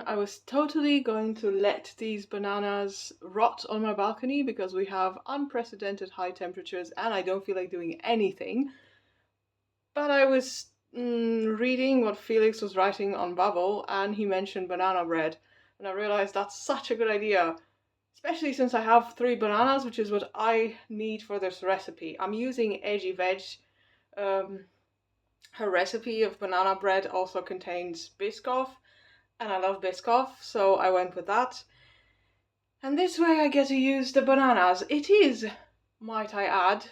I was totally going to let these bananas rot on my balcony because we have unprecedented high temperatures and I don't feel like doing anything. But I was reading what Felix was writing on Bubble and he mentioned banana bread. And I realized that's such a good idea, especially since I have 3 bananas, which is what I need for this recipe. I'm using Edgy Veg. Her recipe of banana bread also contains Biscoff, and I love Biscoff, so I went with that. And this way I get to use the bananas. It is, might I add,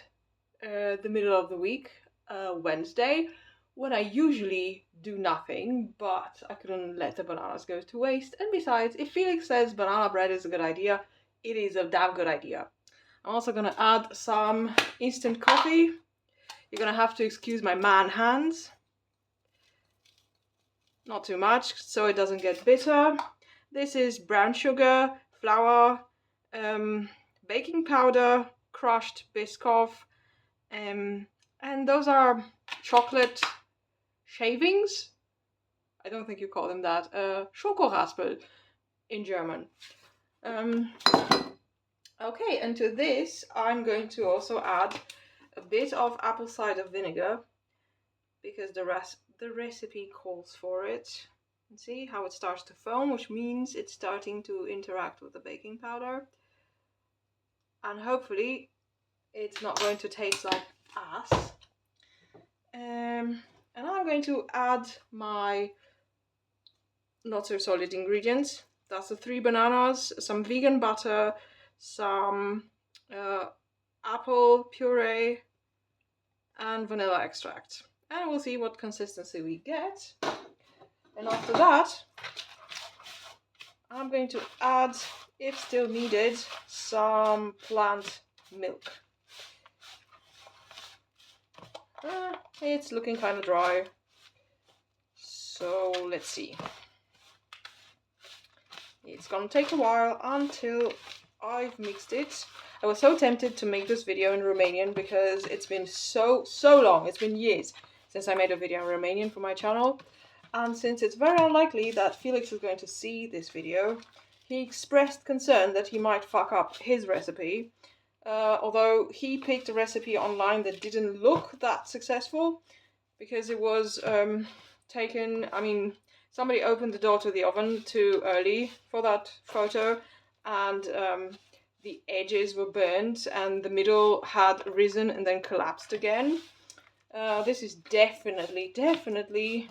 the middle of the week, Wednesday, when I usually do nothing, but I couldn't let the bananas go to waste. And besides, if Felix says banana bread is a good idea, it is a damn good idea. I'm also gonna add some instant coffee. You're gonna have to excuse my man hands. Not too much, so it doesn't get bitter. This is brown sugar, flour, baking powder, crushed Biscoff, and those are chocolate shavings. I don't think you call them that. Schokoraspel in German. Okay, and to this I'm going to also add a bit of apple cider vinegar because the recipe calls for it. And see how it starts to foam, which means it's starting to interact with the baking powder. And hopefully it's not going to taste like ass. And I'm going to add my not so solid ingredients. That's the 3 bananas, some vegan butter, some apple puree, and vanilla extract. And we'll see what consistency we get. And after that, I'm going to add, if still needed, some plant milk. It's looking kind of dry, so let's see. It's gonna take a while until I've mixed it. I was so tempted to make this video in Romanian because it's been so long, it's been years since I made a video in Romanian for my channel. And since it's very unlikely that Felix is going to see this video, he expressed concern that he might fuck up his recipe. Although he picked a recipe online that didn't look that successful because it was somebody opened the door to the oven too early for that photo, and the edges were burnt and the middle had risen and then collapsed again. This is definitely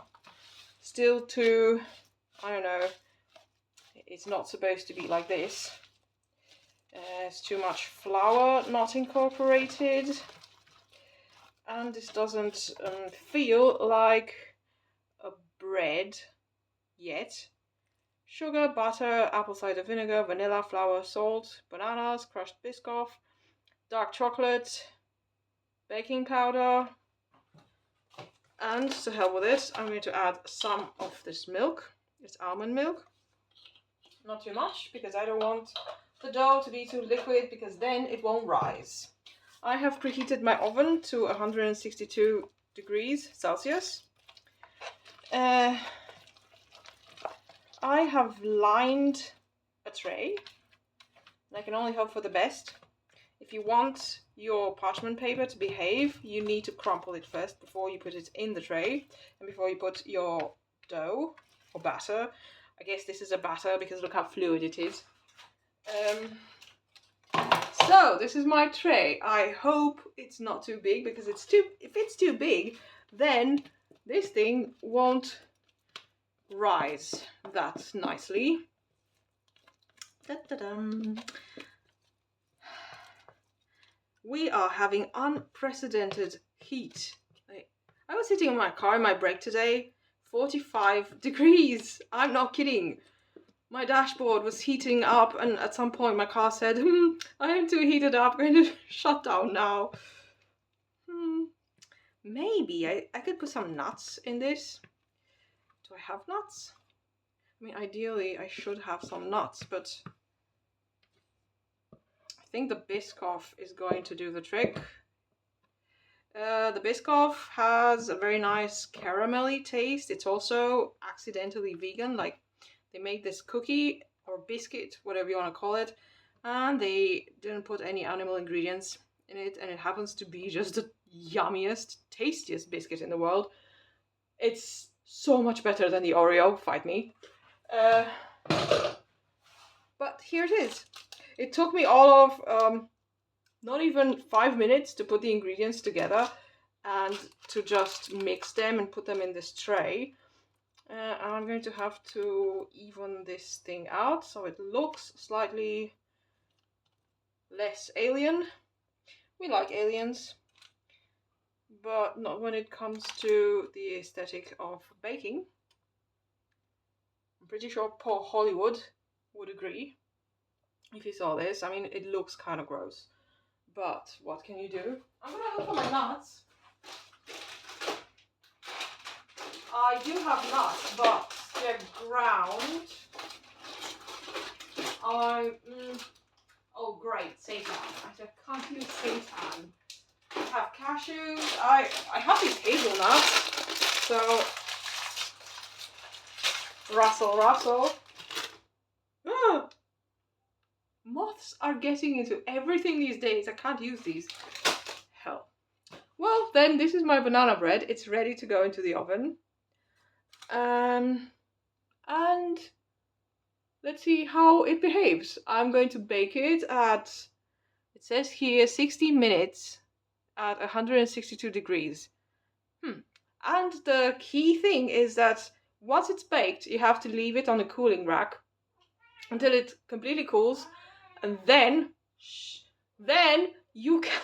still too, I don't know, it's not supposed to be like this. It's too much flour not incorporated, and this doesn't feel like a bread yet. Sugar, butter, apple cider vinegar, vanilla, flour, salt, bananas, crushed Biscoff, dark chocolate, baking powder, and to hell with it, I'm going to add some of this milk. It's almond milk. Not too much, because I don't want the dough to be too liquid, because then it won't rise. I have preheated my oven to 162 degrees Celsius. I have lined a tray, and I can only hope for the best. If you want your parchment paper to behave, you need to crumple it first before you put it in the tray and before you put your dough or batter. I guess this is a batter because look how fluid it is. So this is my tray. I hope it's not too big because if it's too big, then this thing won't rise that nicely. Da-da-dum. We are having unprecedented heat. I was sitting in my car in my break today, 45 degrees. I'm not kidding. My dashboard was heating up, and at some point my car said, I am too heated up, I'm going to shut down now. Maybe I could put some nuts in this. Do I have nuts? I mean, ideally I should have some nuts, but I think the Biscoff is going to do the trick. The Biscoff has a very nice caramelly taste. It's also accidentally vegan, like They made this cookie or biscuit, whatever you want to call it, and they didn't put any animal ingredients in it, and it happens to be just the yummiest, tastiest biscuit in the world. It's so much better than the Oreo, fight me. Uh, but here it is. It took me all of not even 5 minutes to put the ingredients together and to just mix them and put them in this tray. I'm going to have to even this thing out so it looks slightly less alien. We like aliens, but not when it comes to the aesthetic of baking. I'm pretty sure Paul Hollywood would agree if he saw this. I mean, it looks kind of gross, but what can you do? I'm gonna look for my nuts. I do have nuts, but they're ground. Oh great, seitan. I can't use seitan. I have cashews. I have these hazelnuts. So rustle, rustle. Ah! Moths are getting into everything these days. I can't use these. Hell. Well, then this is my banana bread. It's ready to go into the oven. And let's see how it behaves. I'm going to bake it at, it says here, 60 minutes at 162 degrees. And the key thing is that once it's baked, you have to leave it on a cooling rack until it completely cools, and then you can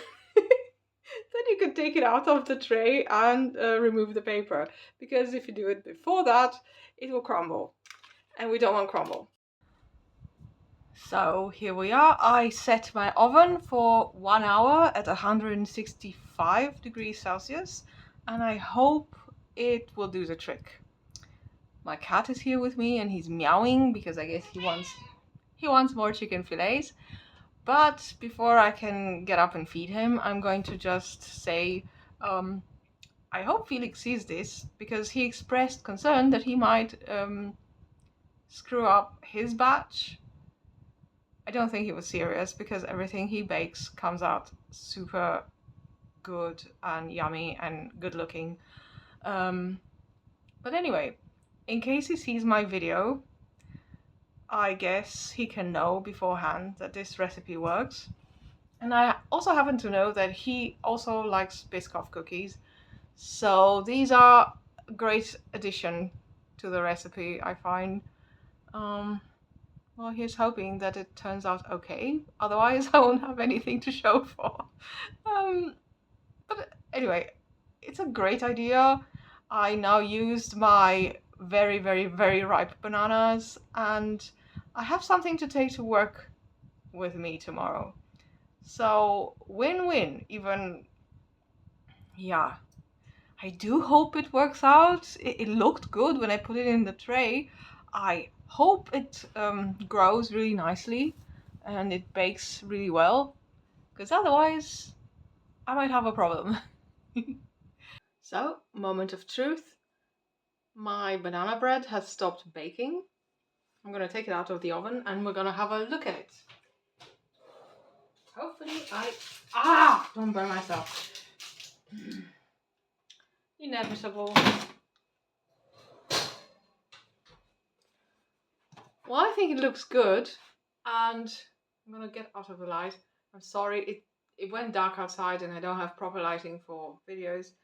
then you can take it out of the tray and remove the paper, because if you do it before that, it will crumble, and we don't want crumble. So here we are. I set my oven for 1 hour at 165 degrees Celsius, and I hope it will do the trick. My cat is here with me and he's meowing because I guess he wants more chicken fillets. But before I can get up and feed him, I'm going to just say, I hope Felix sees this, because he expressed concern that he might screw up his batch. I don't think he was serious, because everything he bakes comes out super good and yummy and good looking. But anyway, in case he sees my video, I guess he can know beforehand that this recipe works. And I also happen to know that he also likes Biscoff cookies. So these are a great addition to the recipe, I find. Well, here's hoping that it turns out okay. Otherwise, I won't have anything to show for. But anyway, it's a great idea. I now used my very, very, very ripe bananas, and I have something to take to work with me tomorrow. So win-win. Even, yeah, I do hope it works out. It looked good when I put it in the tray. I hope it grows really nicely and it bakes really well, because otherwise I might have a problem. So, moment of truth. My banana bread has stopped baking. I'm gonna take it out of the oven and we're gonna have a look at it. Hopefully don't burn myself. Inevitable. Well, I think it looks good, and I'm gonna get out of the light. I'm sorry, it went dark outside and I don't have proper lighting for videos,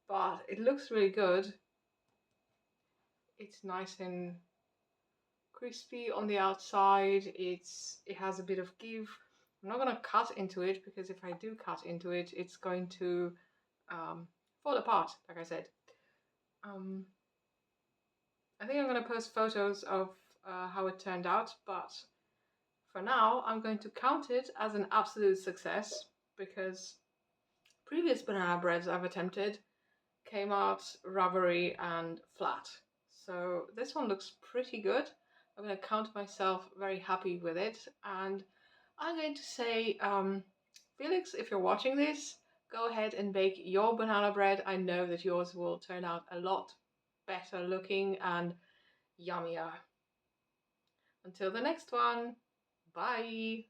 but it looks really good. It's nice and crispy on the outside. It has a bit of give. I'm not gonna cut into it, because if I do cut into it, it's going to fall apart, like I said. I think I'm gonna post photos of how it turned out, but for now I'm going to count it as an absolute success, because previous banana breads I've attempted came out rubbery and flat. So this one looks pretty good. I'm going to count myself very happy with it, and I'm going to say, Felix, if you're watching this, go ahead and bake your banana bread. I know that yours will turn out a lot better looking and yummier. Until the next one, bye!